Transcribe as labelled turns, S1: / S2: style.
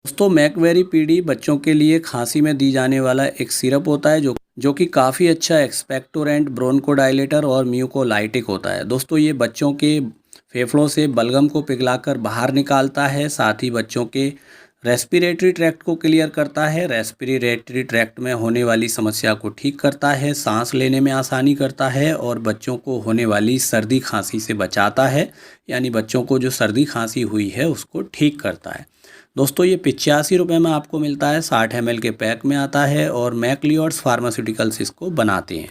S1: दोस्तों मैकवेरी पीडी बच्चों के लिए खांसी में दी जाने वाला एक सिरप होता है जो कि काफ़ी अच्छा एक्सपेक्टोरेंट ब्रोंकोडाइलेटर और म्यूकोलाइटिक होता है। दोस्तों ये बच्चों के फेफड़ों से बलगम को पिघलाकर बाहर निकालता है, साथ ही बच्चों के रेस्पिरेटरी ट्रैक्ट को क्लियर करता है, रेस्पिरेटरी ट्रैक्ट में होने वाली समस्या को ठीक करता है, सांस लेने में आसानी करता है और बच्चों को होने वाली सर्दी खांसी से बचाता है। यानी बच्चों को जो सर्दी खांसी हुई है उसको ठीक करता है। दोस्तों ये 85 रुपये में आपको मिलता है, 60 ml के पैक में आता है और मैक्लियोड्स फार्मास्यूटिकल्स इसको बनाते हैं।